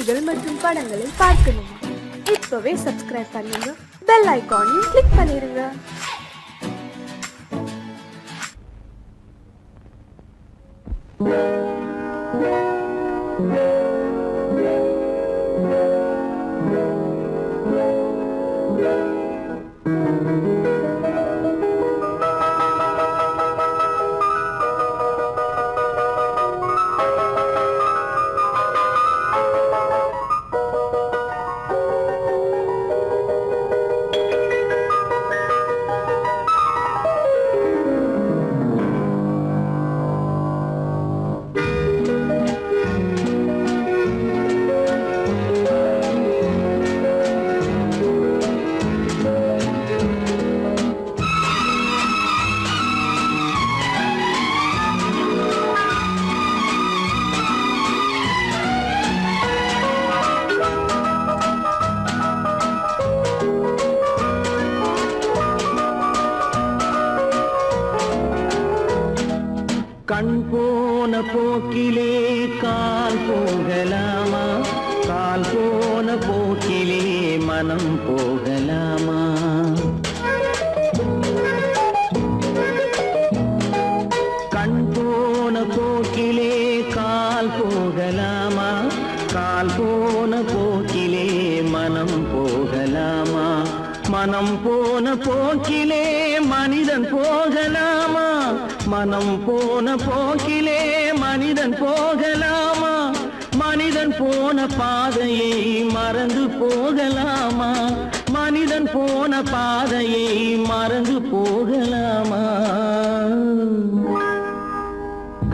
நிகழ்ச்சிகள் மற்றும் படங்களை பார்க்கணுமா? இப்பவே சப்ஸ்கிரைப் பண்ணுங்க, பெல் ஐகானையும் கிளிக் பண்ணிருங்க. கண் போன போக்கிலே கால் போகலாமா? கால் போன போக்கிலே மனம் போகலாமா? கண் போன போக்கிலே கால் போகலாமா? கால் போன போக்கிலே மனம் போகலாமா? மனம் போன போக்கிலே மனிதன் போகலாமா? மனம் போன போக்கிலே மனிதன் போகலாமா? மனிதன் போன பாதையை மறந்து போகலாமா? மனிதன் போன பாதையை மறந்து போகலாமா?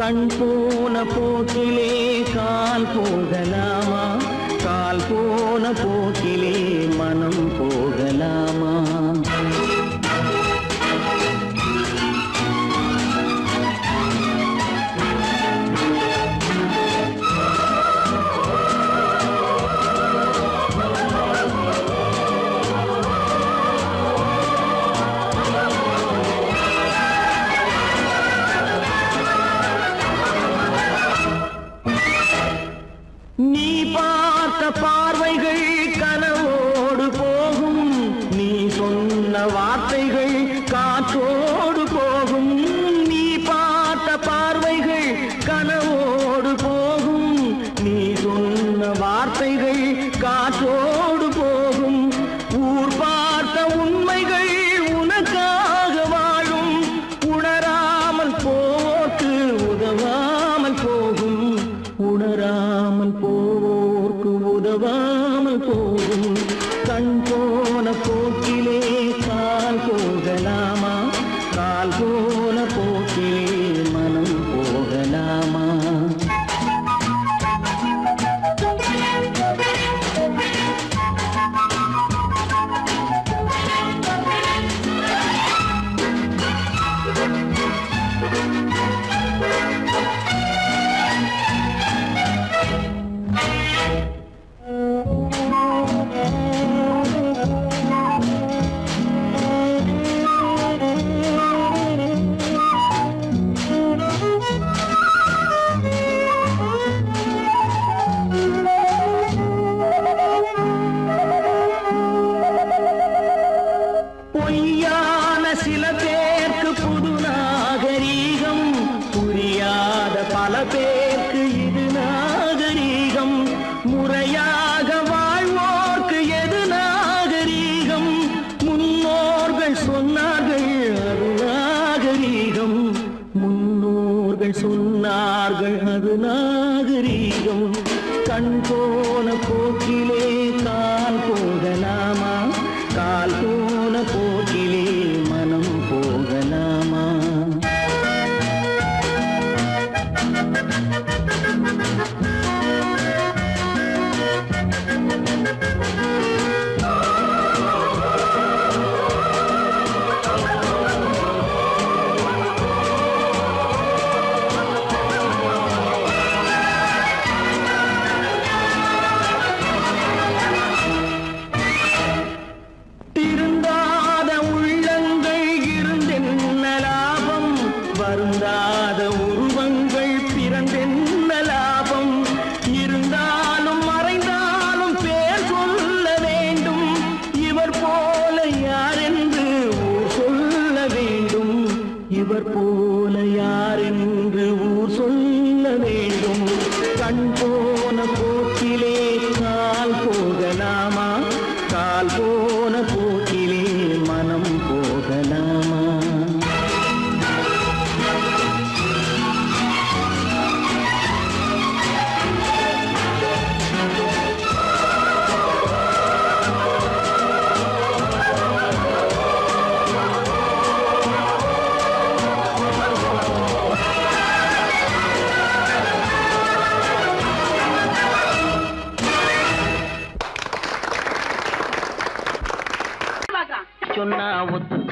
கண் போன போக்கிலே கால் போகலாமா? கால் போன போக்கிலே மனம் போகலாமா? நீ பார்த்த பார்வைகள் கனவோடு போகும், நீ சொன்ன வார்த்தைகள் காற்றோடு போகும். நீ பார்த்த பார்வைகள் கனவோடு போகும், நீ சொன்ன வார்த்தைகள் காற்றோடு போகும். ஊர் பார்த்த உண்மைகள் உனக்காக வாழும், உணராமல் போக்கு உதவாமல் போகும். உணராமல் போவோர்க்கு உதவாமல் போகும். கண் போன போக்கிலே கால் போகலாமா? கால் போன போக்கிலே மனம் போகலாமா? பொய்யான சில பேருக்கு புது நாகரீகம், புரியாத பல பேருக்கு இது நாகரீகம். முறையாக வாழ்வோர்க்கு எது நாகரீகம்? முன்னோர்கள் சொன்னார்கள் அது நாகரீகம். முன்னோர்கள் சொன்னார்கள் அது நாகரீகம். கண் போன போக்கிலே கால் போகலாமா? கால் போன போக்கிலே மனம் போகலாமா? திருந்தாத உள்ளங்கள்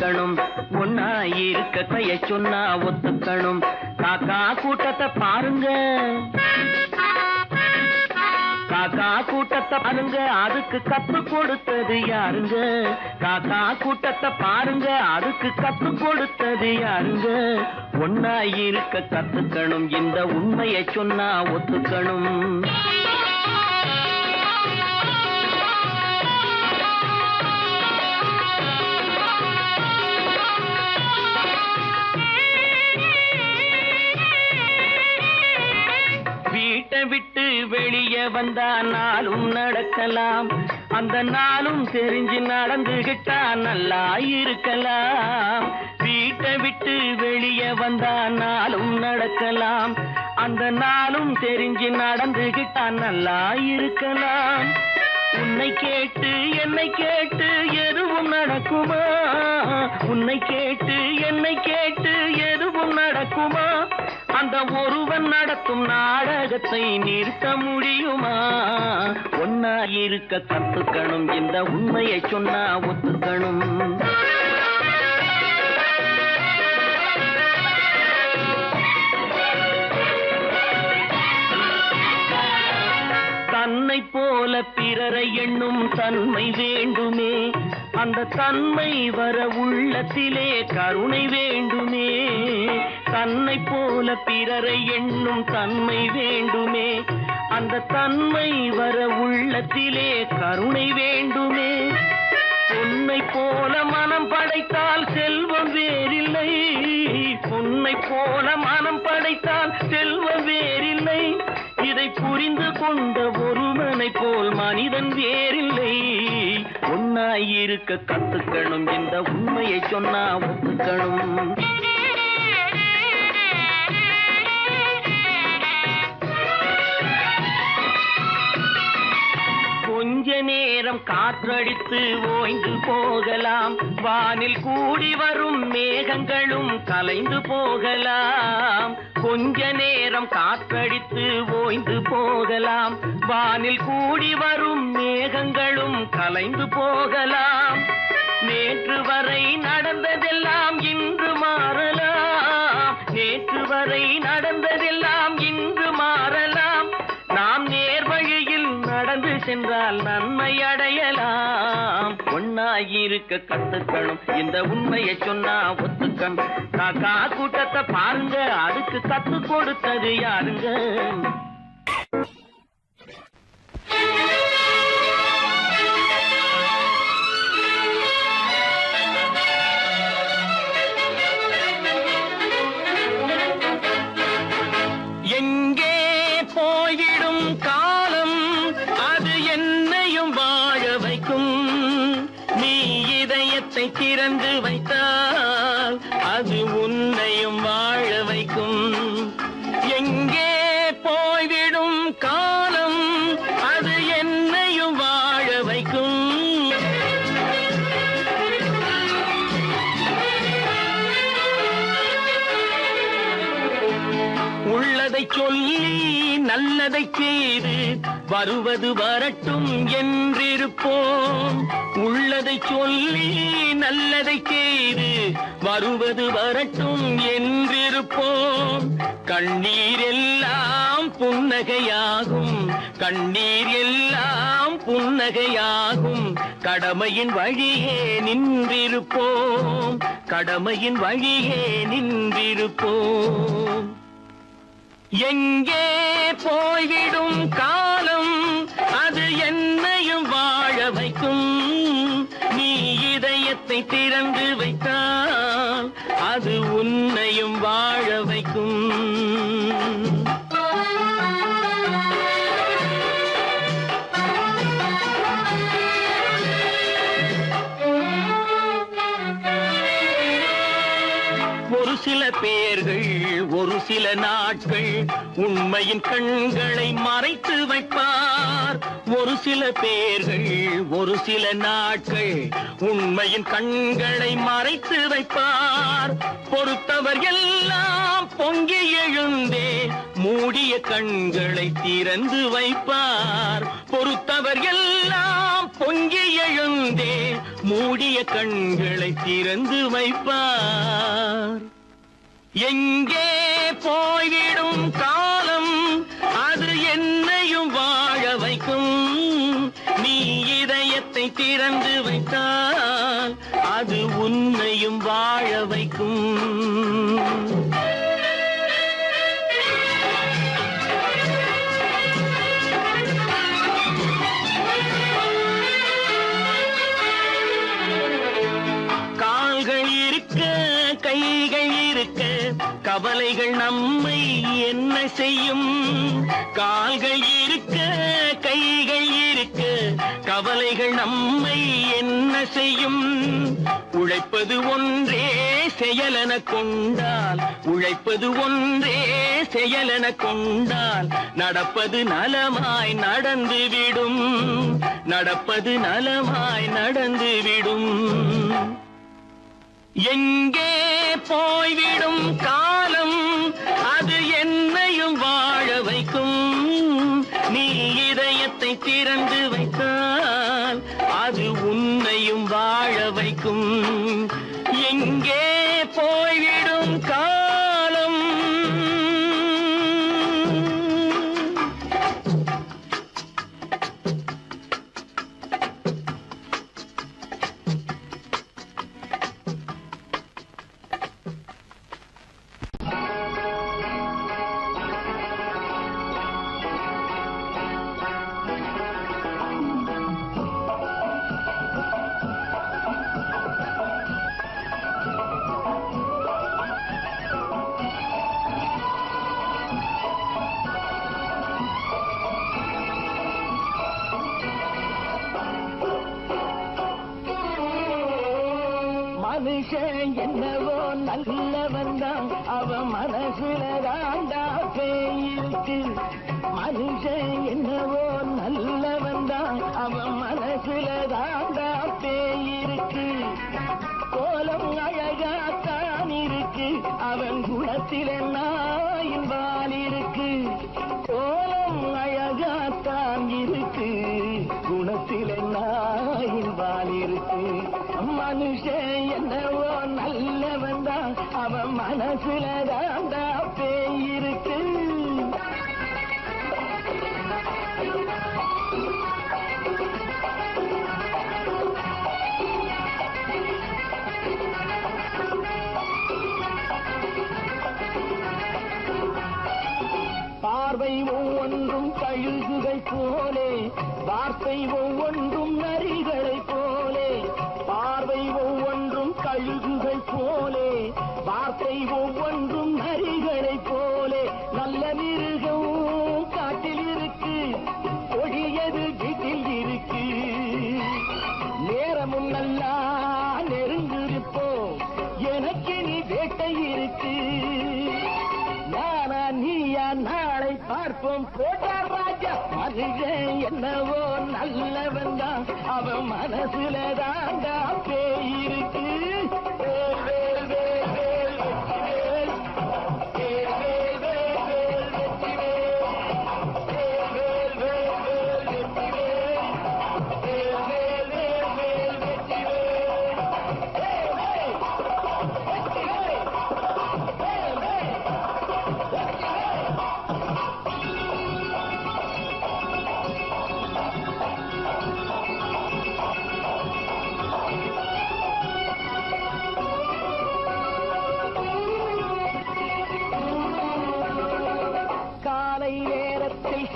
கத்துக்கணும், ஒன்னா இருக்க கைய சொன்னா ஒத்துக்கணும். காக்கா கூட்டத்தை பாருங்க, காக்கா கூட்டத்தை பாருங்க, அதுக்கு கத்து கொடுத்தது யாருங்க? காக்கா கூட்டத்தை பாருங்க, அதுக்கு கத்து கொடுத்தது யாருங்க? ஒன்னா இருக்க கத்துக்கணும், இந்த உண்மையை சொன்னா ஒத்துக்கணும். வீட்டை விட்டு வெளியே வந்தா நாளும் நடக்கலாம், அந்த நாளும் தெரிஞ்சு நடந்துகிட்டா நல்லா இருக்கலாம். வீட்டை விட்டு வெளியே வந்தா நாளும் நடக்கலாம், அந்த நாளும் தெரிஞ்சு நடந்துகிட்டா நல்லா இருக்கலாம். உன்னை கேட்டு என்னை கேட்டு எதுவும் நடக்குமா? உன்னை கேட்டு என்னை கேட்டு எதுவும் நடக்குமா? அந்த ஒருவன் நடத்தும் நாடகத்தை நிறுத்த முடியுமா? ஒன்னா இருக்க கத்துக்கணும், இந்த உண்மையை சொன்னா ஒத்துக்கணும். தன்னை போல பிறரை எண்ணும் தன்மை வேண்டுமே, அந்த தன்மை வர உள்ளத்திலே கருணை வேண்டுமே. தன்னை போல பிறரை எண்ணும் தன்மை வேண்டுமே, அந்த தன்மை வர உள்ளத்திலே கருணை வேண்டுமே. பொன்னை போல மனம் படைத்தால் செல்வம் வேறில்லை, பொன்னை போல மனம் படைத்தால் செல்வம் வேறில்லை. இதை புரிந்து கொண்ட ஒருவனை போல் மனிதன் வேறில்லை. ஒன்னாயிருக்க கத்துக்கணும், இந்த உண்மையை சொன்னா ஒத்துக்கணும். கொஞ்ச நேரம் காற்றடித்து ஓய்ந்து போகலாம், வானில் கூடி வரும் மேகங்களும் கலைந்து போகலாம். கொஞ்ச நேரம் காற்றடித்து ஓய்ந்து போகலாம், வானில் கூடி வரும் மேகங்களும் கலைந்து போகலாம். நேற்று வரை நடந்ததெல்லாம் இன்று மாறலாம், நேற்று வரை நடந்ததெல்லாம் இன்று மாறலாம். நாம் நேர்வழியில் நடந்து சென்றால் நன்மை அடையலாம். ஒன்னாயிருக்க கத்துக்கணும், இந்த உண்மையை சொன்னா ஒத்துக்கணும். காக்கா கூட்டத்தை பாருங்க, அதுக்கு கத்து கொடுத்தது யாருங்க? எங்கே போயிடும் காலம், அது என்னையும் வாழ வைக்கும். நீ இதயத்தை திறந்து வைத்தால் அது உன்னையும் வாழ வைக்கும். எங்கே போய்விடும் காலம், அது என்னையும் வாழ வைக்கும். உள்ளதை சொல்லி நல்லதை செய்து வருவது வரட்டும் என்றிருப்போம். உள்ளதை சொல்லி நல்லதை செய்து வருவது வரட்டும் என்றிருப்போம். கண்ணீர் எல்லாம் புன்னகையாகும், கண்ணீர் எல்லாம் புன்னகையாகும். கடமையின் வழியே நின்றிருப்போம், கடமையின் வழியே நின்றிருப்போம். எங்கே போய்விடும் காலம், அது என்னையும் வாழ வைக்கும். நீ இதயத்தை திறந்து வைத்தால் அது உன்னையும் வாழ வைக்கும். ஒரு சில பேர்கள் ஒரு சில நாட்கள் உண்மையின் கண்களை மறைத்து வைப்பார். ஒரு சில பேர்கள் ஒரு சில நாட்கள் உண்மையின் கண்களை மறைத்து வைப்பார். பொறுத்தவர் எல்லாம் பொங்கி எழுந்தே மூடிய கண்களை திறந்து வைப்பார். பொறுத்தவர் எல்லாம் பொங்கி எழுந்தே மூடி மூடிய கண்களை திறந்து வைப்பார். எங்கே போய்விடும் காலம் அது என்னையும் வாழ வைக்கும். நீ இதயத்தை திறந்து வைத்தால் அது உன்னையும் வாழ வைக்கும். கைகள் இருக்க கவலைகள் நம்மை என்ன செய்யும். கால்கள் இருக்க கைகள் இருக்க கவலைகள் நம்மை என்ன செய்யும். உழைப்பது ஒன்றே செயலென கொண்டால், உழைப்பது ஒன்றே செயலென கொண்டால் நடப்பது நலமாய் நடந்துவிடும். நடப்பது நலமாய் நடந்துவிடும். எங்கே போய்விடும் காலம் அது என்னையும் வாழ வைக்கும். நீ இதயத்தை திறந்து வைத்தால் அது உன்னையும் வாழ வைக்கும். எங்கே போய்விடும் காலம். மனுஷன் என்னவோ நல்லவன் தான், அவன் மனசுல தாண்டா பேயிருக்கு. மனுஷன் என்னவோ நல்லவன் தான், அவன் மனசுல தாண்டா பேயிருக்கு. கோலம் அழகாத்தான் இருக்கு, அவன் குணத்தில நாயின் வால் இருக்கு. கோலம் அழகாத்தான் இருக்கு, குணத்தில நாயின் வால் இருக்கு. மனுஷன் என்னவோ நல்லவன் தான், அவன் மனசுல தாண்டா பேயிருக்கு. பார்வை ஒவ்வொன்றும் கழுகுகள் போலே, வார்த்தை ஒவ்வொன்றும் நரிகளை போலே. பார்வை ஒவ்வொன்றும் கழுகுகள் போலே, வார்த்தை ஒவ்வொன்றும் நரிகளை போலே. நல்ல மிருகம் காட்டில் இருக்கு, கொடியது வீட்டில் இருக்கு. நேரமும் நல்லா நெருங்கிருப்போம், எனக்கு நீ வேட்டை இருக்கு. நானா நீயா நாளை பார்ப்போம் போட்டார் ராஜா. மனுஷன் என்னவோ நல்லவன் தான், அவன் மனசுல தாண்டா பேயிருக்கு.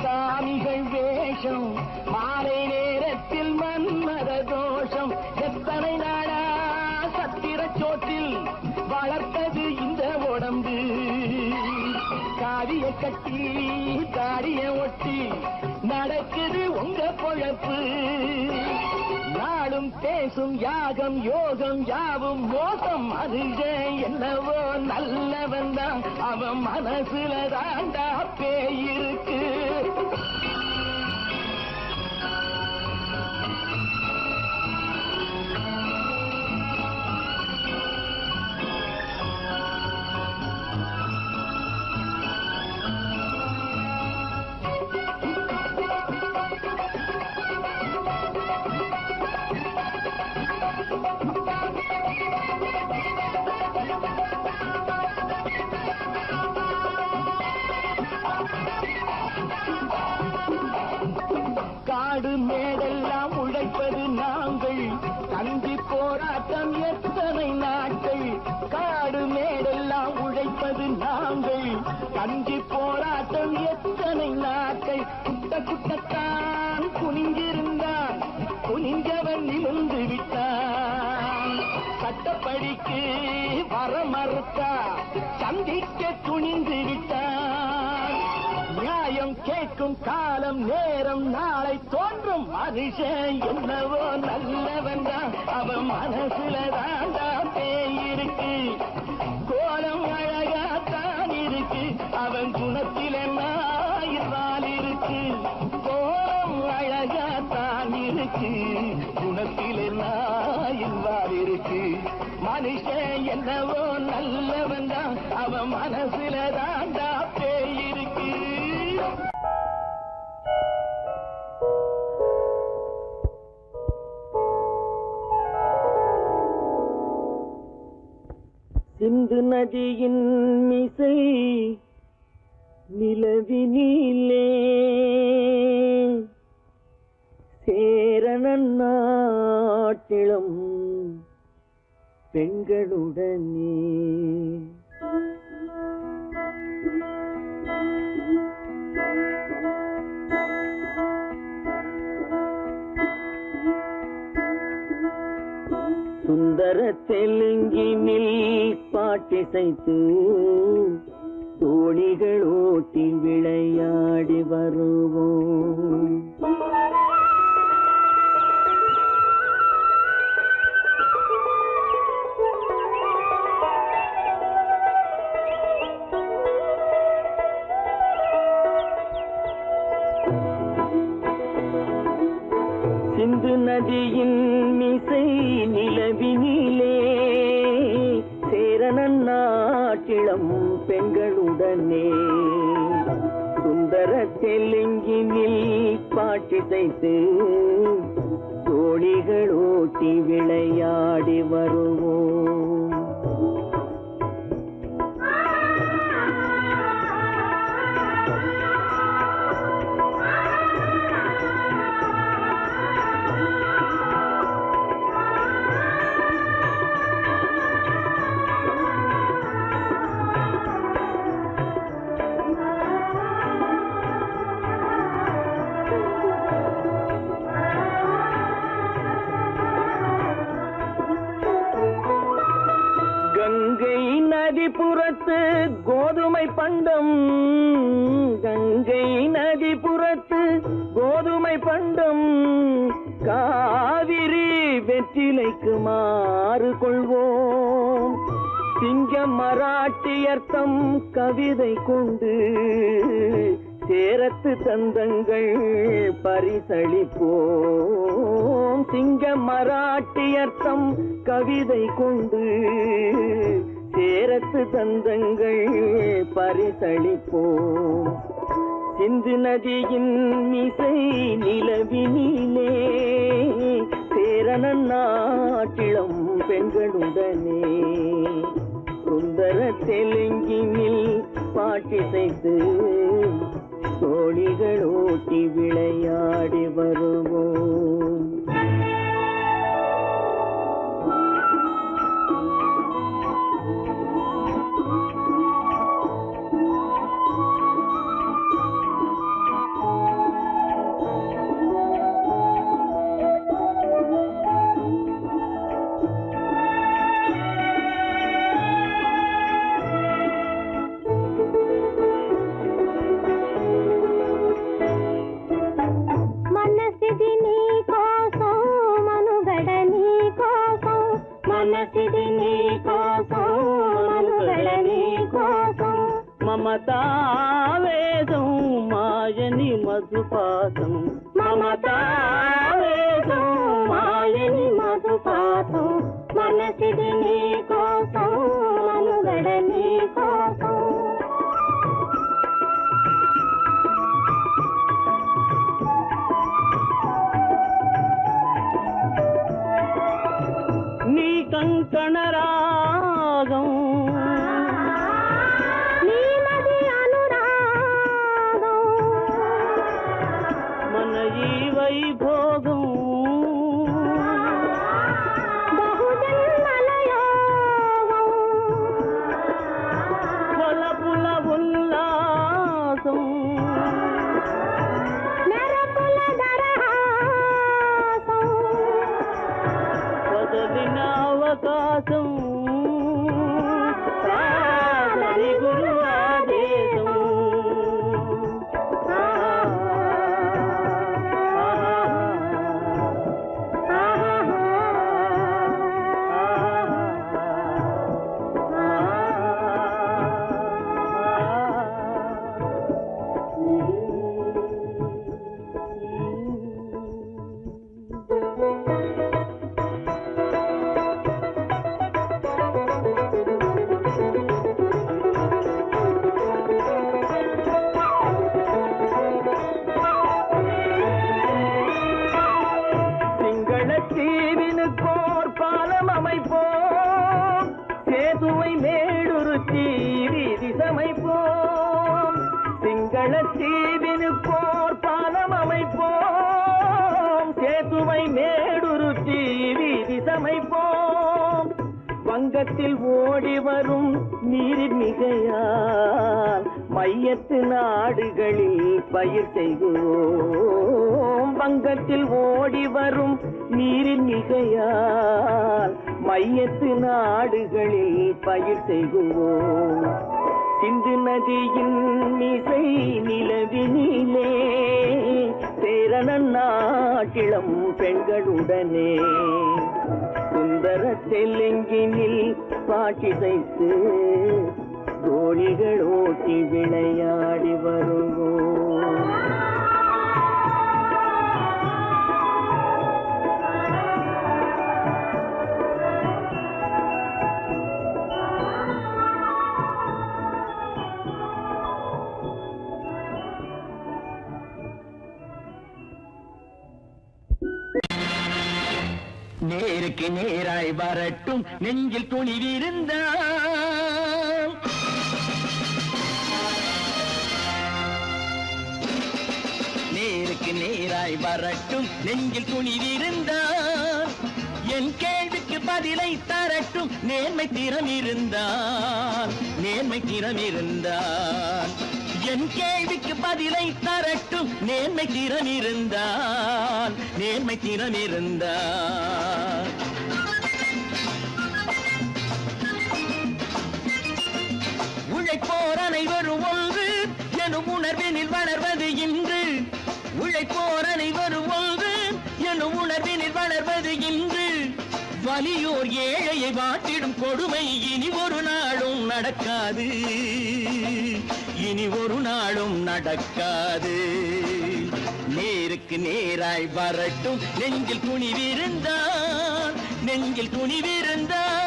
சாமிகள் வேஷம், மாலை நேரத்தில் மன்மத தோஷம். எத்தனை நாடா சத்திர சோற்றில் வளர்த்தது இந்த உடம்பு. காவிய கட்டி தாடிய ஒட்டி நடக்குது உங்க பொழப்பு. நாளும் பேசும் யாகம் யோகம் யாவும் மோசம். மனுஷன் என்னவோ நல்லவன் தான், அவன் மனசுல தாண்டா பேயிருக்கு. காடு மேடெல்லாம் உழைப்பது நாங்கள் கஞ்சி போராட்டம் எத்தனை நாட்கள் காடு மேடெல்லாம் உழைப்பது நாங்கள் கஞ்சி போராட்டம் எத்தனை நாட்கள் குட்ட குட்டத்தான் குனிஞ்சிருந்தான் குனிஞ்சவன் நிமிர்ந்து விட்டான் சட்டப்படிக்கு வர மறுத்தா சந்திக்க துணிந்து விட்டான் நியாயம் கேட்கும் காலம் நேரம் நாளை தோன்றும் மனுஷன் என்னவோ நல்லவன் தான் அவன் மனசுல தாண்டா பேய் இருக்கு கோலம் அழகாத்தான் இருக்கு அவன் குணத்தில நாயிரால் இருக்கு கோலம் அழகாத்தான் இருக்கு குணத்தில நாயிரால் இருக்கு மனுஷன் என்னவோ நல்லவன் தான் அவன் மனசுல தாண்டா பேய் இருக்கு. சிந்து நதியின் மிசை நிலவினிலே சேரணன் நாட்டிலும் பெண்களுடனே சுந்தர தெலுங்கினில் பாட்டிசைத்து தோணிகள் ஓட்டி விளையாடி வருவோம். சிந்து நதியின் மிசை நிலவினிலே சேரணன் நாட்டிளம் பெண்களுடனே சுந்தர தெலுங்கினில் பாட்டிசைத்து தோணிகள் ஓட்டி விளையாடி வருவோம். கங்கை நதிபுறத்து கோதுமை பண்டம் கங்கை நதிபுறத்து கோதுமை பண்டம் காவிரி வெற்றிலைக்கு மாறு கொள்வோம். சிங்கம் மராட்டியர்த்தம் கவிதை கொண்டு சேரத்து தந்தங்கள் பரிசளிப்போம். சிங்கம் மராட்டியர்த்தம் கவிதை கொண்டு சேரத்து தந்தங்கள் பரிசளிப்போம். சிந்து நதியின் மிசை நிலவினிலே சேரணன் நாட்டிளம் பெண்களுடனே சுந்தர தெலுங்கினில் பாட்டிசைத்து தோணிகள் ஓட்டி விளையாடி வருவோம். మనసిది నీ కోసం మనుగడ నీ కోసం మమతావేదం మాయని మధుపాసం మమతావేదం మాయని మధుపాసం మనసిది నీ కోసం మనుగడ నీ కోసం కంకణ రాగం నీలది అనురాగం మన ఈ వైభవం சுவை மேடுருத்தி வீதி சமைப்போம். வங்கத்தில் ஓடி வரும் நீரின் மிகையால் மையத்து நாடுகளில் பயிர் செய்கிறோம். வங்கத்தில் ஓடி வரும் நீரின் மிகையால் மையத்து நாடுகளில் பயிர் செய்கிறோம். சிந்து நதியின் மிசை நிலவினிலே சேரணன் நாட்டிளம் பெண்களுடனே சுந்தர தெலுங்கினில் பாட்டிசைத்து தோணிகள் ஓட்டி விளையாடி வருவோம். நேருக்கு நேராய் வரட்டும் நெஞ்சில் துணிவிருந்தால். நேருக்கு நேராய் வரட்டும் நெஞ்சில் துணிவிருந்தால். என் கேள்விக்கு பதிலை தரட்டும் நேர்மை திறம் இருந்தால். நேர்மை திறம் இருந்தால் என் கேள்விக்கு பதிலை தரட்டும் நேர்மை திறம் இருந்தால். நேர்மை திறம் இருந்தால் உழைப்போர் அனைவரும் ஒன்று எனும் உணர்வினில் வளர்வது இன்று. உழைப்போர் அனைவரும் ஒன்று எனும் உணர்வினில் வளர்வது இன்று. வலியோர் ஏழையை வாட்டிடும் கொடுமை இனி ஒரு நாளும் நடக்காது. இனி ஒரு நாளும் நடக்காது. நேருக்கு நேராய் வரட்டும் நெஞ்சில் துணிவிருந்தால். நெஞ்சில் துணிவிருந்தால்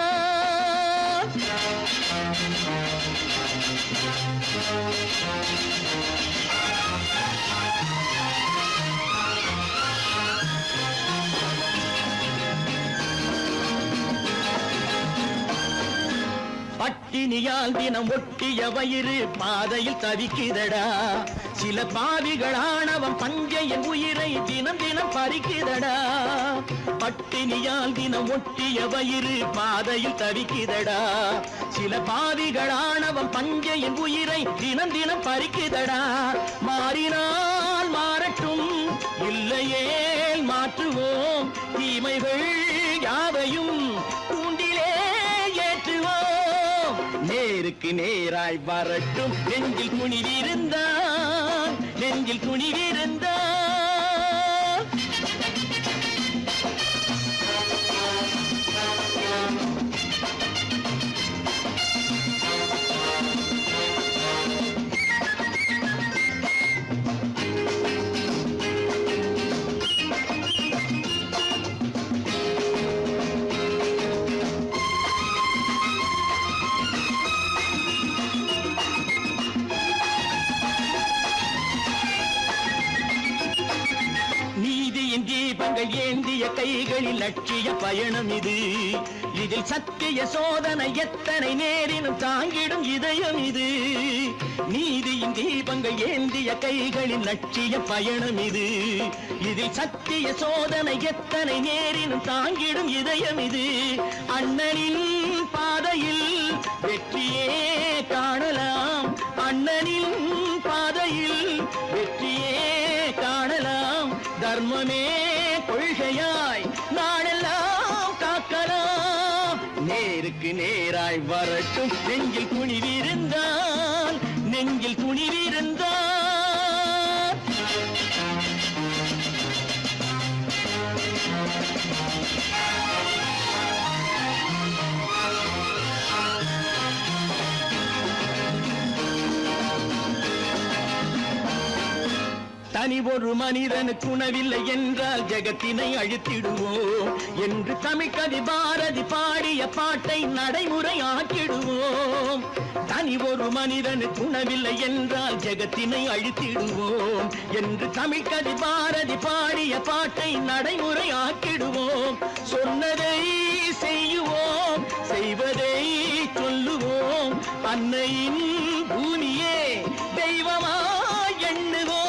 பட்டினியால் தினம் ஒட்டிய வயிறு பாதையில் தவிக்குதடா. சில பாவிகள் ஆணவம் பஞ்சையின் உயிரை தினம் தினம் பறிக்குதடா. பட்டினியால் தினம் ஒட்டிய வயிறு பாதையில் தவிக்குதடா. சில பாவிகள் ஆணவம் பஞ்சையின் உயிரை தினம் தினம் பறிக்குதடா. மாறினால் மாறட்டும் இல்லையே மாற்றுவோம். தீமைகள் யாவையும் தூண்டிலே ஏற்றுவோம். நேருக்கு நேராய் வரட்டும் நெஞ்சில் துணிவிருந்தால். நெஞ்சில் துணிவிருந்தால் தீபங்கள் ஏந்திய கைகளில் லட்சிய பயணம் இது. இதில் சத்திய சோதனை எத்தனை நேரினும் தாங்கிடும் இதயம் இது. நீதியின் தீபங்கள் ஏந்திய கைகளில் லட்சிய பயணம் இது. இதில் சத்திய சோதனை எத்தனை நேரினும் தாங்கிடும் இதயம் இது. அண்ணனின் பாதையில் வெற்றியே காணலாம். அண்ணனின் பாதையில் வெற்றியே காணலாம். தர்மமே கொள்கையாய் நாடெல்லாம் காக்கலாம். நேருக்கு நேராய் வரட்டும் நெஞ்சில் துணிவிருந்தால். நெஞ்சில் துணிவிருந்தால் தனி ஒரு மனிதனுக்கு உணவில்லை என்றால் ஜெகத்தினை அழித்திடுவோம் என்று தமிழ்கவி பாரதி பாடிய பாட்டை நடைமுறை ஆக்கிடுவோம். தனி ஒரு மனிதனுக்கு உணவில்லை என்றால் ஜெகத்தினை அழித்திடுவோம் என்று தமிழ்கவி பாரதி பாடிய பாட்டை நடைமுறை ஆக்கிடுவோம். சொன்னதை செய்யுவோம், செய்வதை சொல்லுவோம். அன்னையின் பூமியே தெய்வமாய் எண்ணுவோம்.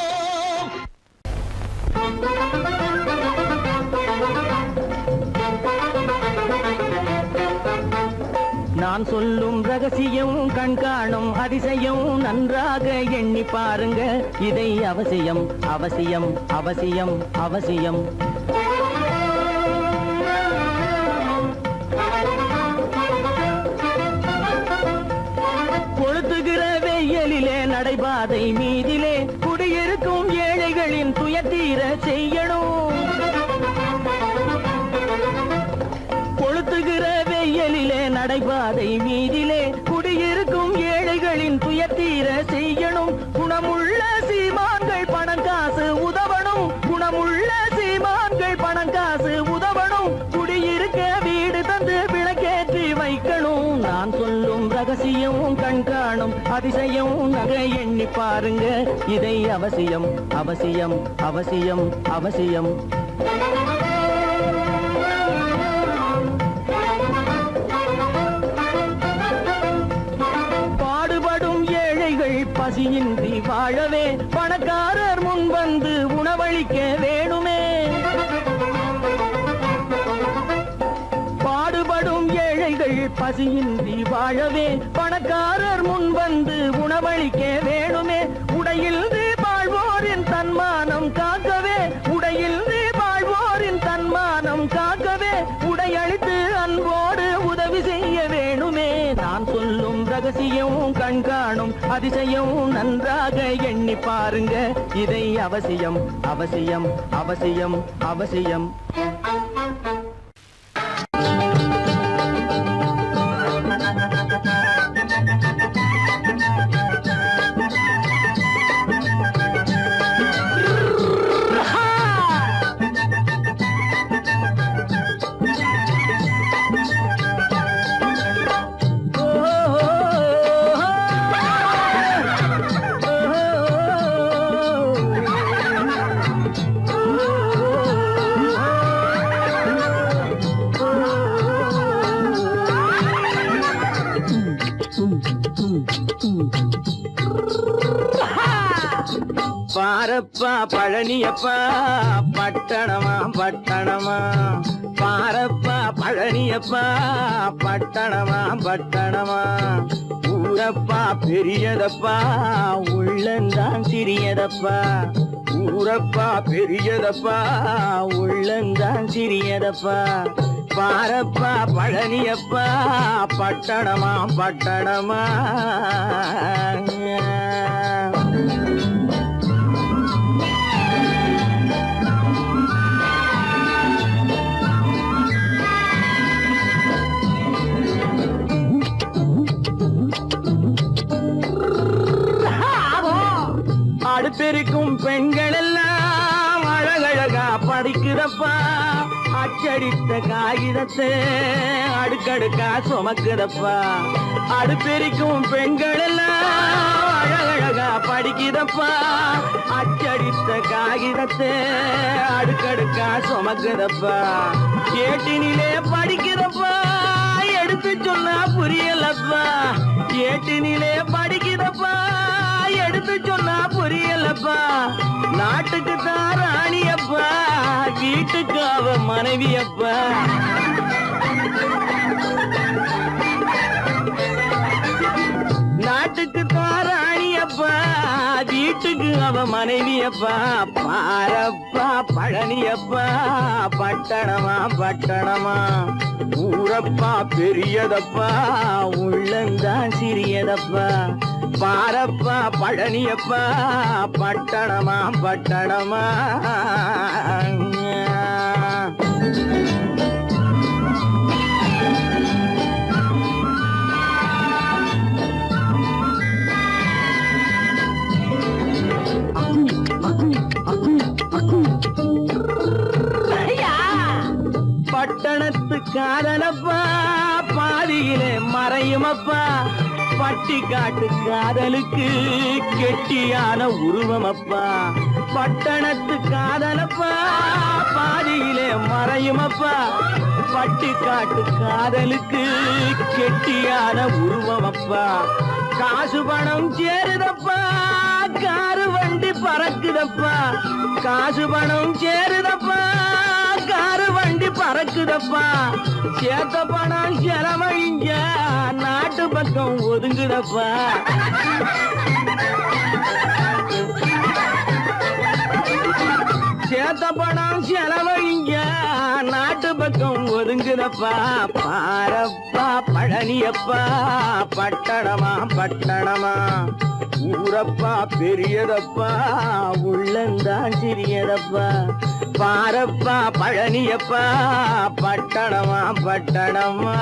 நான் சொல்லும் ரகசியம் கண்காணும் அதிசயம் நன்றாக எண்ணி பாருங்க இதை அவசியம் அவசியம் அவசியம் அவசியம் கொளுத்துகிற வெயிலிலே நடைபாதை மீதிலே குடியிருக்கும் ஏழைகளின் துயத்தீர செய்யணும் கொளுத்துகிற வெயிலிலே நடைபாதை மீதிலே குடியிருக்கும் ஏழைகளின் துயத்தீர செய்யணும் குணமுள்ள சீமான்கள் பணம் காசு உதவணும் குணமுள்ள சீமான்கள் பணம் காசு உதவணும் குடியிருக்க வீடு தந்து விளக்கேற்றி வைக்கணும் நான் சொல்லும் ரகசியம் கண்காணும் அதிசயம் நகை எண்ணி பாருங்க இதை அவசியம் அவசியம் அவசியம் அவசியம் பாடுபடும் ஏழைகள் பசியின்றி வாழவே பணக்காரர் முன் வந்து உணவளிக்க வேணுமே பாடுபடும் ஏழைகள் பசியின்றி வாழவே பணக்காரர் முன் வந்து உணவளிக்க வேணுமே உடையில் வாழ்வோரின் தன்மானம் காக்கவே உடையில் வாழ்வோரின் தன்மானம் காக்கவே உடையளித்து அன்போடு உதவி செய்ய வேணுமே நான் சொல்லும் ரகசியம் கண்காணும் அதிசயம் நன்றாக எண்ணி பாருங்க இதை அவசியம் அவசியம் அவசியம் அவசியம் பாரப்பா பழனியப்பா பட்டணமா பட்டணமா பாரப்பா பழனியப்பா பட்டணமா பட்டணமா ஊரப்பா பெரியதப்பா உள்ளந்தான் சிறியதப்பா ஊரப்பா பெரியதப்பா உள்ளந்தான் சிறியதப்பா பாரப்பா பழனியப்பா பட்டணமா பட்டணமா அடுப்பெருக்கும் பெண்கள் எல்லாம் அழகழகா படிக்கிறப்பா அச்சடித்த காகிதத்தை அடுக்கடுக்கா சுமக்குதப்பா அடுப்பெருக்கும் பெண்கள் எல்லாம் அழகழகா படிக்கிறப்பா அச்சடித்த காகிதத்தை அடுக்கடுக்கா சுமக்குதப்பா ஏட்டினிலே படிக்கிறப்பா எடுத்து சொன்னா புரியலப்பா ஏட்டினிலே படிக்கிறப்பா எடுத்து சொன்னா புரியலப்பா நாட்டுக்கு தான் ராணியப்பா வீட்டுக்கு அவ மனைவியப்பா நாட்டுக்கு தான் ராணியப்பா வீட்டுக்கு அவ மனைவியப்பா பாரப்பா பழனியப்பா பட்டணமா பட்டணமா ஊரப்பா பெரியதப்பா உள்ளந்தான் சிறியதப்பா பாரப்பா பழனியப்பா பட்டணமா பட்டணமா பட்டணத்து காதலப்பா பாதியிலே மறையுமப்பா பட்டி காட்டு காதலுக்கு கெட்டியான உருவமப்பா பட்டணத்து காதலப்பா பாதியிலே மறையுமப்பா பட்டி காட்டு காதலுக்கு கெட்டியான உருவமப்பா காசு பணம் சேருதப்பா காரு வண்டி பறக்குதப்பா காசு பணம் சேருதப்பா காரு வண்டி பறக்குதப்பா சேத்த பணம் செலவழிஞ்ச பக்கம் ஒதுங்குதப்பா. சேத்த பணம் செலவழிங்க நாட்டு பக்கம் ஒதுங்குதப்பா. பாரப்பா பழனியப்பா பட்டணமா பட்டணமா ஊரப்பா பெரியதப்பா உள்ளந்தான் சிறியதப்பா. பாரப்பா பழனியப்பா பட்டணமா பட்டணமா.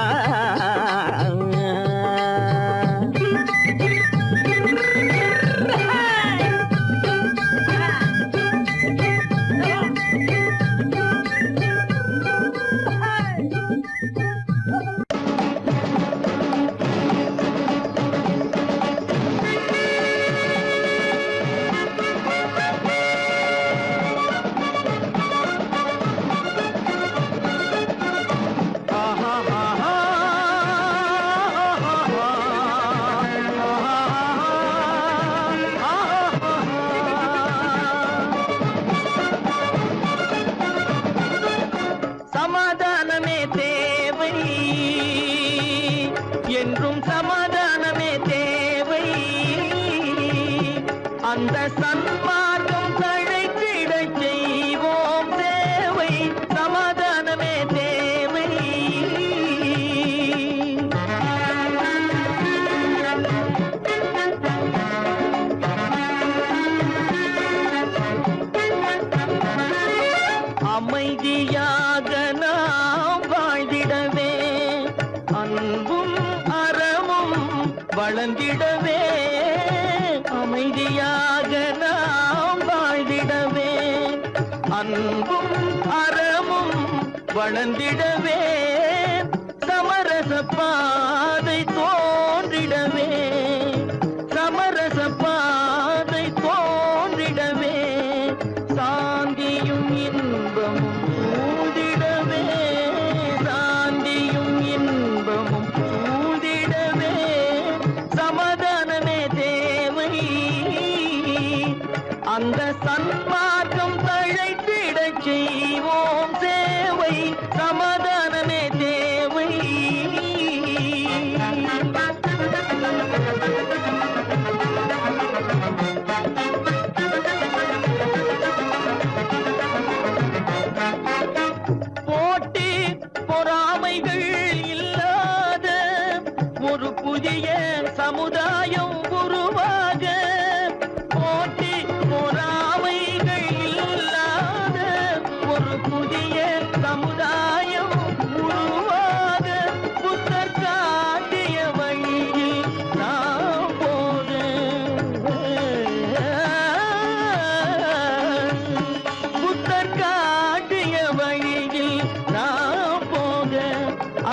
சமாதானமே தேவை என்றும் சமாதானமே தேவை. அந்த சன்மார்க்கம் தழைத்திட செய்வோம் சேவை. சமாதானமே தேவை. அமைதியாக நாம் வாழ்ந்திடவே அன்பும் அறமும் வளர்ந்திடவே. அமைதியாக நாம் வாழ்ந்திடவே அன்பும் அறமும் வளர்ந்திடவே. சமரச பாதை தோன்றிடவே சமரச பாதை தோன்றிடவே. சாந்தியும் இன்பமும் சூழ்ந்திடவே சாந்தியும் இன்பமும் சூழ்ந்திடவே. சமாதானமே தேவை. அந்த சன்மார்க்கம் தழைத்திட செய்வோம் சேவை. சமாதானமே தேவை. போட்டி பொறாமைகள் இல்லாத ஒரு புதிய சமுதாயம் உருவாக. போட்டி பொறாமைகள் இல்லாத ஒரு புதிய சமுதாயம் உருவாக. புத்தர் காட்டிய வழியில் நாம் போக. புத்தர் காட்டிய வழியில் நாம் போக.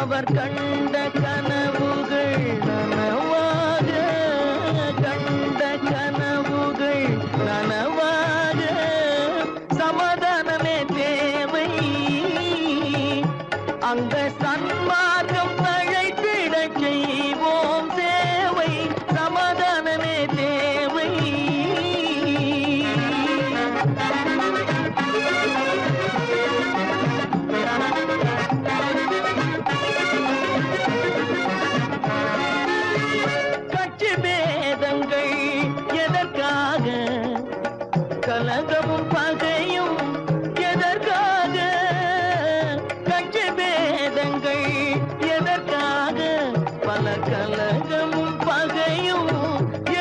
அவர் கண்ட கனவுகள் நனவாக கண்ட கனவுகள் நனவாக. சமாதானமே தேவை. அந்த சன்மார்க்கம் தழைத்திட செய்வோம் சேவை. சமாதானமே தேவை. கட்சி பேதங்கள் எதற்காக கலகமும் பகையும் எதற்காக. கட்சி பேதங்கள் எதற்காக பல கலகமும் பகையும்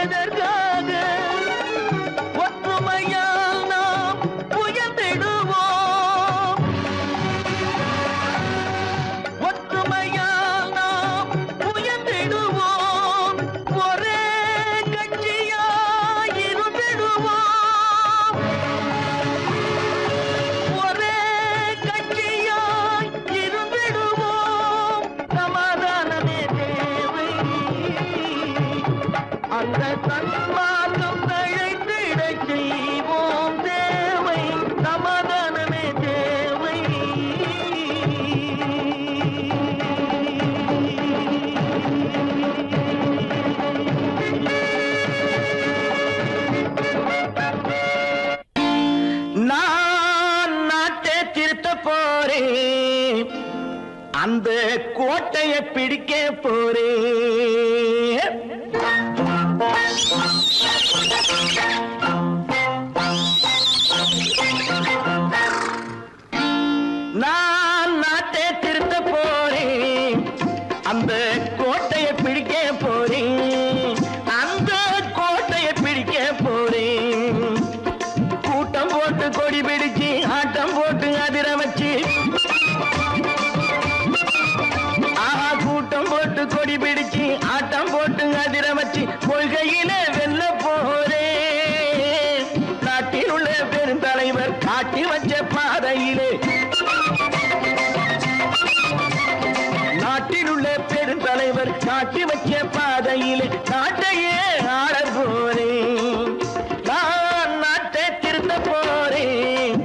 எதற்காக. ஒற்றுமையால் நாம் உயர்ந்திடுவோம் ஒற்றுமையால் நாம் உயர்ந்திடுவோம். ஒரே கட்சியாய் இருந்திடுவோம் ஒரே கட்சியாய் இருந்திடுவோம். சமாதானமே தேவை. அந்த சன்மார்க்கம் தழைத்திட செய்வோம் தேவை. சமாதானமே தேவை. நான் நாட்டை திருத்த போறேன். அந்த கோட்டையை பிடிக்க போறேன். பாதையிலே நாட்டையே ஆள போறேன். நான் நாட்டை திருத்த போறேன்.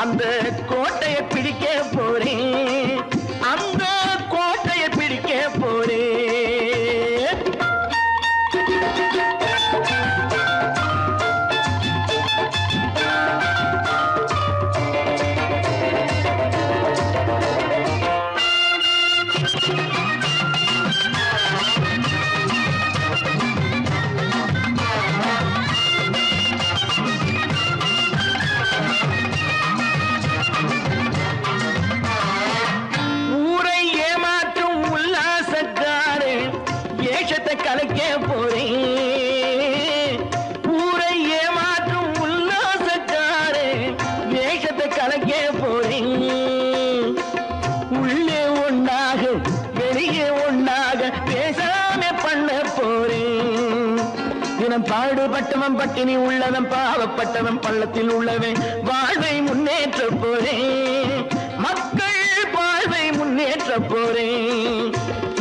அந்த கோட்டையை பிடிக்க போறேன். அந்த கோட்டையை பிடிக்க போறேன். ஊரை ஏமாற்றும் உல்லாசக்காரே ஏஷத்தை கலைக்க போறேன். ஊரை ஏமாற்றும் உல்லாசக்காரே வேஷத்தை கலைக்க போறேன். உள்ளே ஒன்றாக வெளியே ஒன்றாக பேசாம பண்ண போறேன். தினம் பாடுபட்டவன் பட்டினி உள்ளவன் பாவப்பட்டவன் பள்ளத்தில் உள்ளவன் வாழ்வை முன்னேற்ற போறேன். மக்கள் வாழ்வை முன்னேற்ற போறேன்.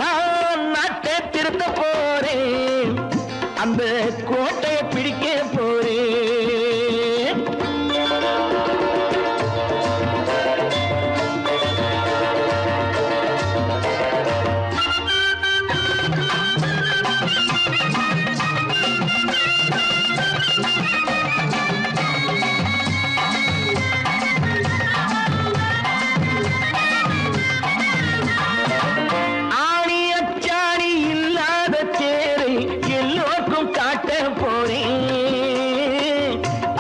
நான் நாட்டை திருத்த போறேன். அந்த கோட்டையை பிடிக்க போறேன். ஆணி அச்சாணி இல்லாத தேரை எல்லோருக்கும் காட்ட போறேன்.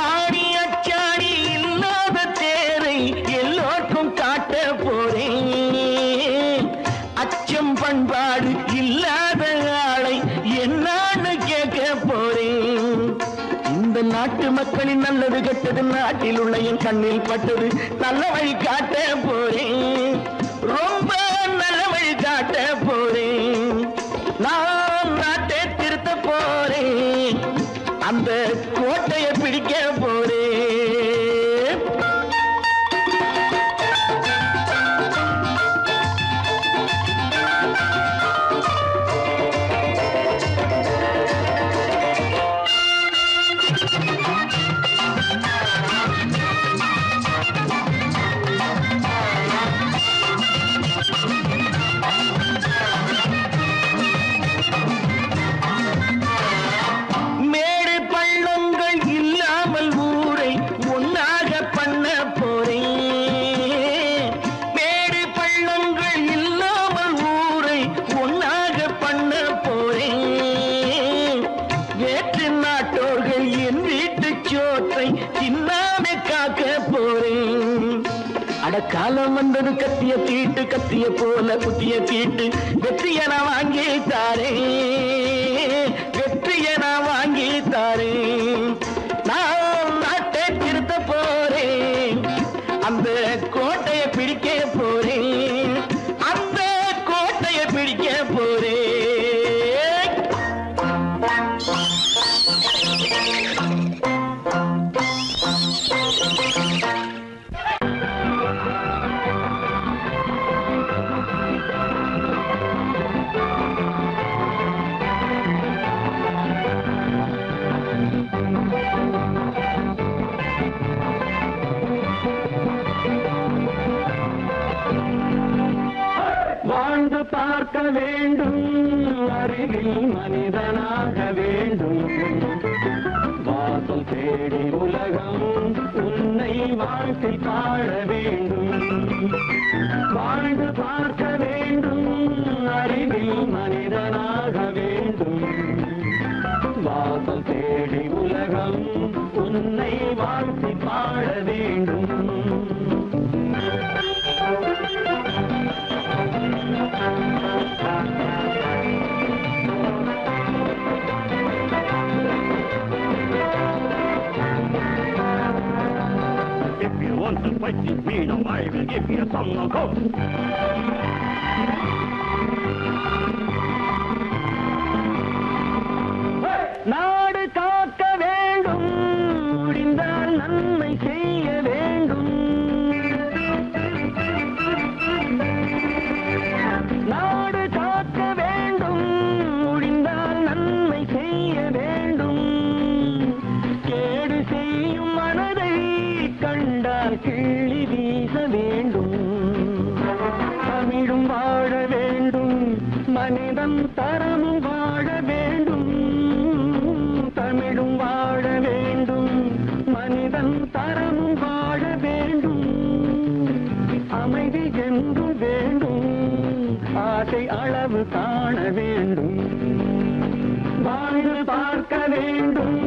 ஆணி அச்சாணி இல்லாத தேரை எல்லோருக்கும் காட்ட போறேன். அச்சம் பண்பாடு இல்லாத ஆளை என்னான்னு கேட்க போறேன். இந்த நாட்டு மக்களின் நல்லது கெட்டது நாட்டில் உள்ள என் கண்ணில் பட்டது நல்ல வழி காட்ட போறேன். ரொம்ப நல்ல வழி காட்ட போறேன். நான் நாட்டை திருத்த போறேன். அந்த கோட்டையை பிடிக்க போறேன். மேடு பள்ளங்கள் இல்லாமல் ஊரை ஒன்னாக பண்ண போறேன். மேடு பள்ளங்கள் இல்லாமல் ஊரை ஒன்னாக பண்ண போறேன். வேற்று நாட்டோர்கள் என் வீட்டு சோற்றை தின்னாம காக்க போறேன். அடக்காலம் வந்தது கத்திய தீட்டு கத்திய போல குத்திய தீட்டு வெற்றிய நான் வாங்கி தாரேன். வெற்றிய நான் வாங்கி தாரேன். நான் நாட்டை திருத்த போறேன். அந்த கோட்டையை பிடிக்க போறேன். அந்த கோட்டையை பிடிக்க போறேன். வாழ்ந்து பார்க்க வேண்டும். அறிவில் மனிதனாக வேண்டும். வாசல் தேடி உலகம் உன்னை வாழ்க்கை பாட வேண்டும். வாழ்ந்து பார்க்க வேண்டும். அறிவில் மனிதனாக வேண்டும். வாசல் தேடி உலகம் உன்னை வாழ்க்கை பாட வேண்டும். If you want to fight this freedom, I will give you some knockout. நாடு காக்க வேண்டும். முடிந்தால் நன்மை செய்ய வேண்டும். நாடு காக்க வேண்டும். முடிந்தால் அமைதி என்று வேண்டும், ஆசை அளவு காண வேண்டும், வாழ்ந்து பார்க்க வேண்டும்,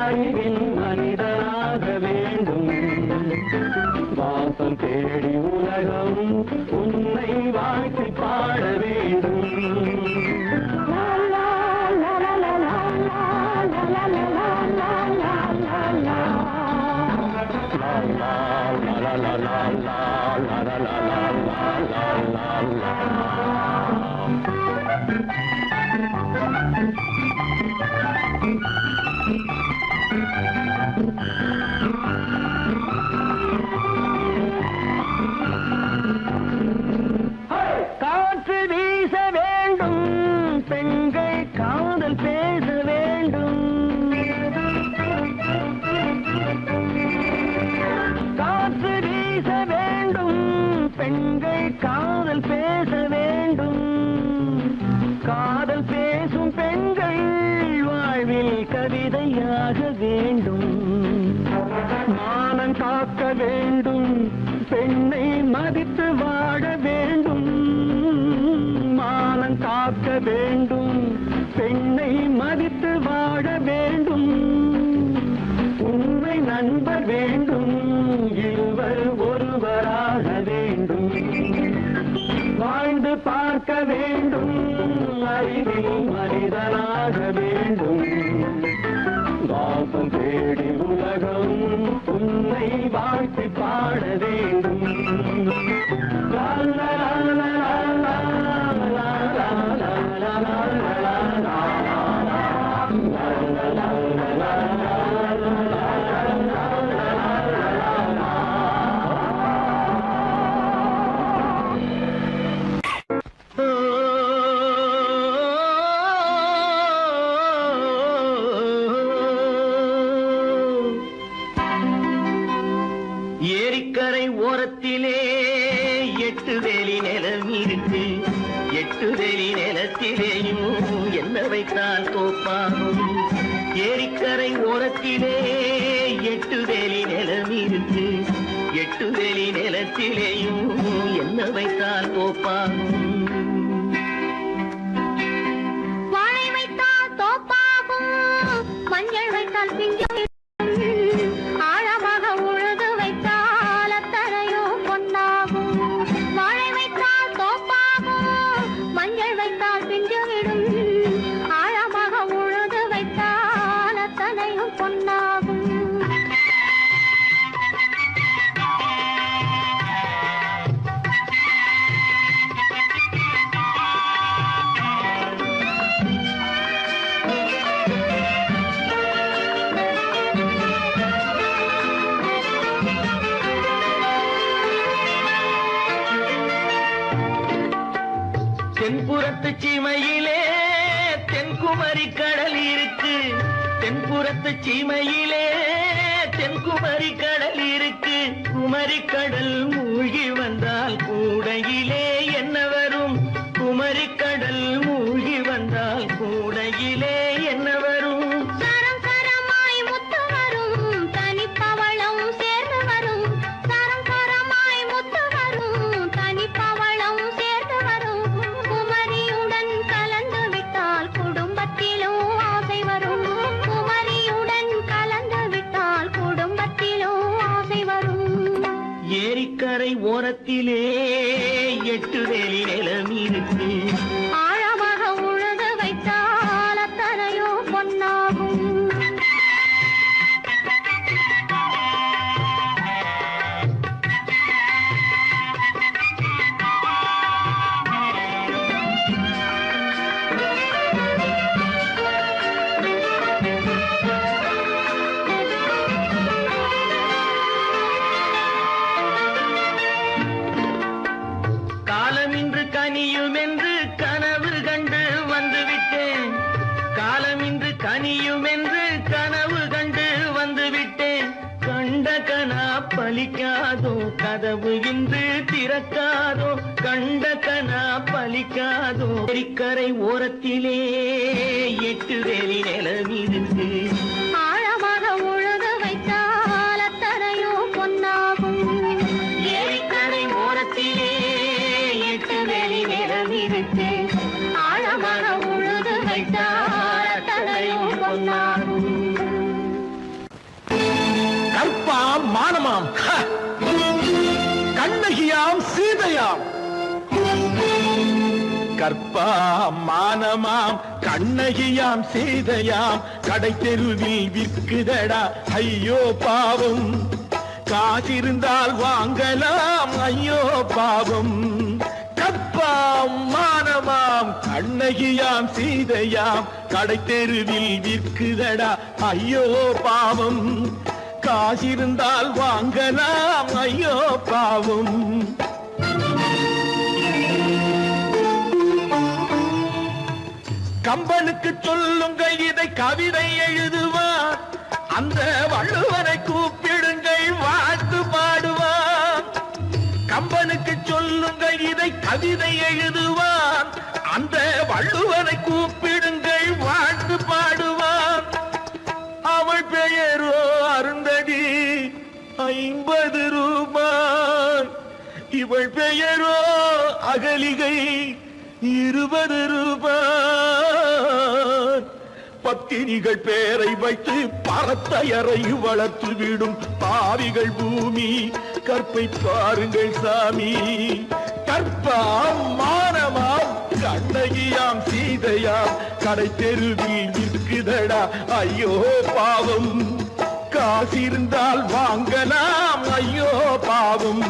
அறிவின் மனிதனாக வேண்டும், வாசம் தேடி உலகம் உன்னை வாழ்த்தி பாட வேண்டும். காற்று வீச வேண்டும், பெண்கள் காதல் பேச வேண்டும், காற்று வீச வேண்டும், பெண்கள் காதல் பேச வேண்டும், காதல் பேசும் பெண்கள் வாழ்வில் கவிதையாக வேண்டும், மானம் காக்க வேண்டும், பெண்ணை மதித்து வாழ வேண்டும், மானம் காக்க வேண்டும், பெண்ணை மதித்து வாழ வேண்டும், உண்மை நண்பர் வேண்டும், இருவர் ஒருவராக வேண்டும், வாழ்ந்து பார்க்க வேண்டும், அறிவில் மனிதனாக வேண்டும், வாசம் தேடி உலகம் உன்னை வாழ்த்தி பாட வேண்டும். லா லா லா லா லா லா லா லா லா லா. ஏரிக்கரை ஓரத்திலே 8 வேலி நிலம் இருக்கு, 8 வேலி நிலத்திலேயும் என்ன வைத்தால் தோப்பாகும். ஏரிக்கரை ஓரத்திலே 8 வேலி நிலம் இருக்கு, 8 வேலி நிலத்திலேயும் என்ன வைத்தால் தோப்பாகும். வாழை வைத்தால் தோப்பாகும், மஞ்சள் வைத்தால் பிஞ்சு, ஆழமாக உழுது வைத்தால் அத்தனையோ பொன்னாகும். வாழை வைத்தால் தோப்பாகும், மஞ்சள் வைத்தால் பிஞ்சு விடும், ஆழமாக உழுது வைத்தால் அத்தனையும் பொன்னாகும். தென்புறத்து சீமையிலே தென்குமரி கடல் இருக்கு, தென்புறத்து சீமையிலே தென்குமரி கடல் இருக்கு, குமரி கடல் மூழ்கி வந்தால் கூடையிலே என்ன வரும், குமரி கடல் மூழ்கி வந்தால் கூடையிலே என்ன வரும். சரம் சரமாய் முத்து வரும், தனிப்பவளம் சேர்ந்து வரும், சரம் சரமாய் முத்து வரும், தனிப்பவளம் சேர்ந்து வரும், குமரியுடன் கலந்து விட்டால் குடும்பத்திலும் ஆசை வரும், குமரியுடன் கலந்து விட்டால் குடும்பத்திலும் ஆசை வரும். ஏரிக்கரை ஓரத்திலே 8 வேலி நிலம் இருக்கு, ஆழமாக உழுது வைத்தால் அத்தனையோ பொன்னாகும். காலமின்று கனியும் என்று கனவு கண்டு வந்துவிட்டேன், காலமின்று கனியும் என்று கனவு கண்டு வந்துவிட்டேன், கண்ட கனா பலிக்காதோ கதவு இன்று திறக்காதோ, கண்ட கனா பலிக்காதோ. ஏரிக்கரை ஓரத்திலே 8 வேலி நிலம் இருக்கு, ஆழமாக உழுது வைத்தால் அத்தனையோ பொன்னாகும். ஏரிக்கரை ஓரத்திலே விட்டு ஆழமாக உழுது வைத்தால் அத்தனையும் பொன்னாகும். கற்பாம் மானமாம் கண்ணகியாம் சீதையாம். கற்பாம் மானமாம் கண்ணகியாம் சீதையாம் கடை தெருவில் விற்குதடா ஐயோ பாவம். காசிருந்தால் வாங்கலாம் ஐயோ பாவம். கற்பாம் மானமாம் கண்ணகியாம் சீதையாம் கடை தெருவில் விற்குதடா ஐயோ பாவம். காசிருந்தால் வாங்கலாம் ஐயோ பாவம். கம்பனுக்கு சொல்லுங்கள் இதை கவிதை எழுதுவார். அந்த வள்ளுவனை கூப்பிடுங்கள் வாழ்த்து பாடுவார். கம்பனுக்கு சொல்லுங்கள் இதை கவிதை எழுதுவார். அந்த வள்ளுவனை கூப்பிடுங்கள் வாழ்த்து பாடுவார். அவள் பெயரோ அருந்ததி 50 ரூபாய். இவள் பெயரோ அகலிகை 20 ரூபாய். பத்தினிகள் பேரை வைத்து பரத்தையறை வளர்த்து விடும் பாவிகள் பூமி. கற்பை பாருங்கள் சாமி. கற்பாம் மானமாம் கண்ணகியாம் சீதையாம் கடை தெருவில் விற்குதடா ஐயோ பாவம். காசிருந்தால் வாங்கலாம் ஐயோ பாவம்.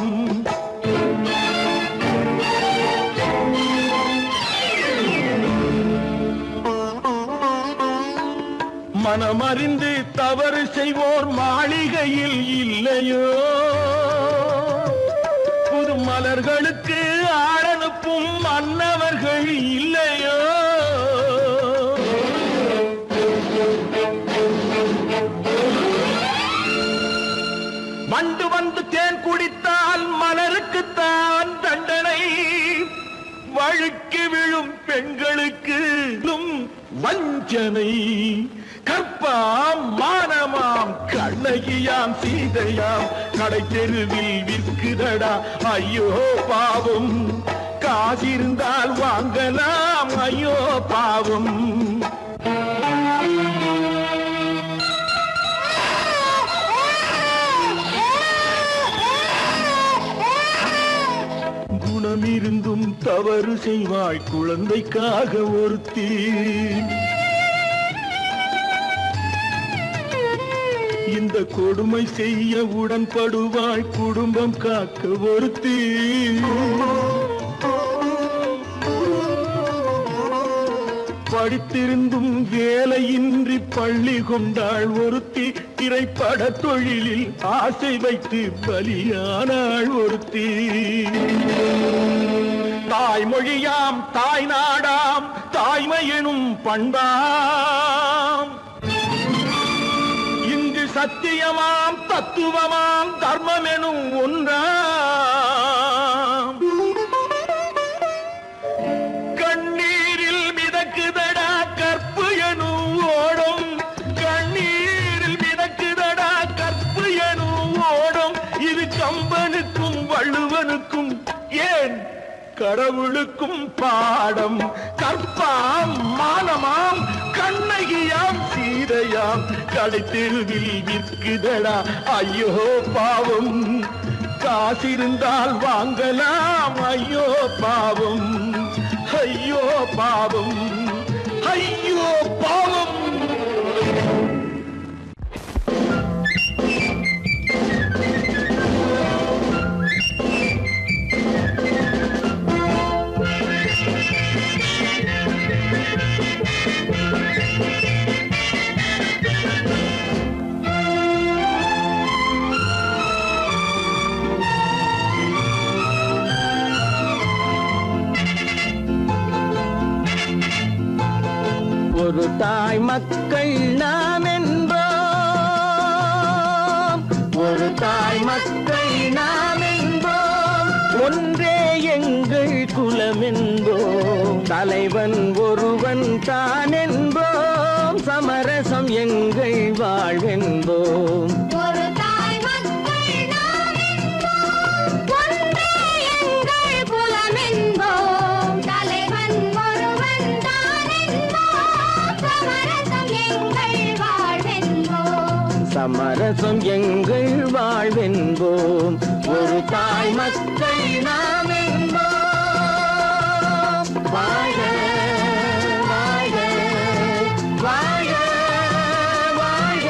மனமறிந்து தவறு செய்வோர் மாளிகையில் இல்லையோ. புது மலர்களுக்கு ஆளனுப்பும் மன்னவர்கள் இல்லையோ. வண்டு வந்து தேன் குடித்தால் மலருக்குத்தான் தண்டனை. வழுக்கி விழும் பெண்களுக்கு வஞ்சனை. கற்பாம் மானமாம் கண்ணகியாம் சீதையாம் கடை தெருவில் விற்குதடா ஐயோ பாவம். காசிருந்தால் வாங்கலாம் ஐயோ பாவம். குணமிருந்தும் தவறு செய்வாய் குழந்தைக்காக ஒருத்தி. இந்த கொடுமை செய்ய உடன்படுவாய் குடும்பம் காக்க ஒருத்தி. படித்திருந்தும் வேலையின்றி பள்ளி கொண்டாள் ஒருத்தி. திரைப்பட தொழிலில் ஆசை வைத்து பலியானாள் ஒருத்தி. தாய்மொழியாம் தாய் நாடாம் தாய்மையெனும் பண்பாம். இங்கு சத்தியமாம் தத்துவமாம் தர்மமெனும் ஒன்றாம். கண்ணீரில் மிதக்குதடா கற்பு எனும் ஓடும். கண்ணீரில் மிதக்குதடா கற்பு எனும் ஓடும். இது கம்பனுக்கும் வள்ளுவனுக்கும் ஏன் கடவுளுக்கும் பாடம். கற்பாம் மானமாம் கண்ணகியாம் சீதையாம் கடை தெருவில் விற்குதடா ஐயோ பாவம். காசிருந்தால் வாங்கலாம் ஐயோ பாவம். ஐயோ பாவம். ஐயோ பாவம். ஒரு தாய் மக்கள் நாம் என்போம். ஒரு தாய் மக்கள் நாம் என்போம். ஒன்றே எங்கள் குலம் என்போம். தலைவன் ஒருவன் தான் என்போம். சமரசம் எங்கள் வாழ்வென்போம். ஒரு தாய் மக்கள் நாம் என்போம். ஒன்றே எங்கள் குலம் என்போம். தலைவன் சமரசம் எங்கள் வாழ்வென்போம். ஒரு தாய் மக்கள் நாம் என்போம். வாழ்க வாழ்க வாழ்க வாழ்க.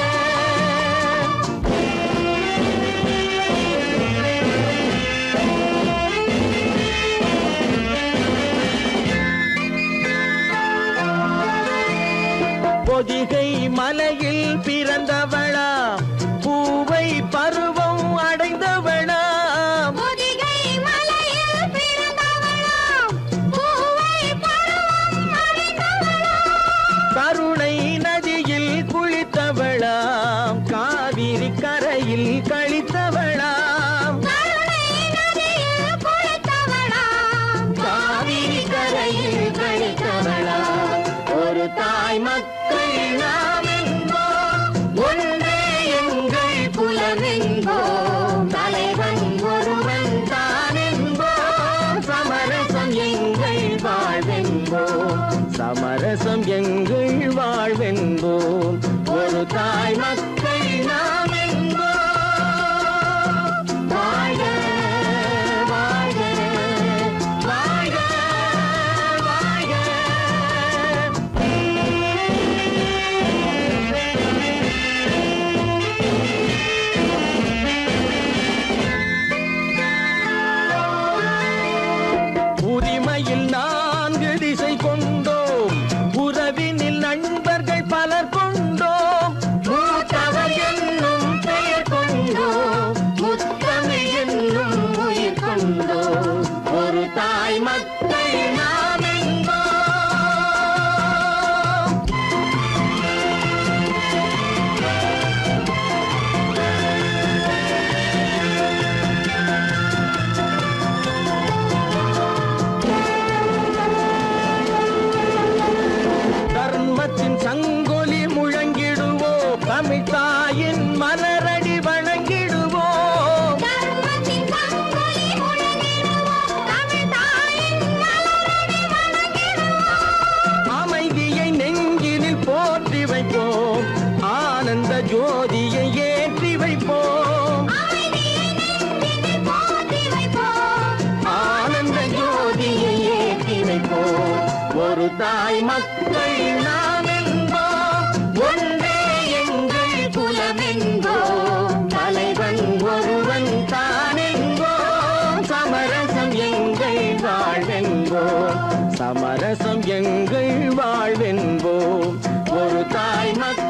பொதிகை மலையில் பிறந்தவளா, பூவை பருவம் அடைந்தவளா, பொதிகை மலையில் பிறந்தவளாம், பூவை பருவம் அடைந்தவளாம். கருணை நதியில் குளித்தவளாம், காவிரி கரையில் கழித்தவளாம், கருணை நதியில் குளித்தவளாம், காவிரி கரையில் கழித்தவளாம். ஒரு தாய் மக்கள் நாம் என்போம். ஒன்றே எங்கள் குலம் என்போம். தலைவன் ஒருவன் தான் என்போம். சமரசம் எங்கள் வாழ்வென்போம். சமரசம் எங்கள் வாழ்வென்போம். ஒரு தாய் மக்கள் நாம் என்போம். வாழ்க வாழ்க வாழ்க வாழ்க. உரிமையில் 4 திசை கொண்டோம். உறவினில் நண்பர்கள் பலர் கொண்டோம். மூத்தவர் என்னும் பெயர் கொண்டோம். முத்தமிழ் என்னும் உயிர் கொண்டோம். ஒரு தாய் மக்கள் நாம் என்போம். தர்மத்தின் சங்கொலி முழங்கிடுவோம். தமிழ் தாயின் மலரடி வணங்கிடுவோம். தர்மத்தின் சங்கொலி முழங்கிடுவோம். தமிழ் தாயின் மலரடி வணங்கிடுவோம். அமைதியை நெஞ்சினில் போற்றி வைப்போம். ஆனந்த ஜோதியை ஏற்றி வைப்போம். அமைதியை நெஞ்சினில் போற்றி வைப்போம். ஆனந்த ஜோதியை ஏற்றி வைப்போம். ஒரு தாய் மக்கள் நாம் என்போம். ஒன்றே எங்கள் குலம் என்போம். தலைவன் ஒருவன் தான் என்போம். சமரசம் எங்கள் வாழ்வென்போம். சமரசம் எங்கள் வாழ்வென்போம். ஒரு தாய் மக்கள்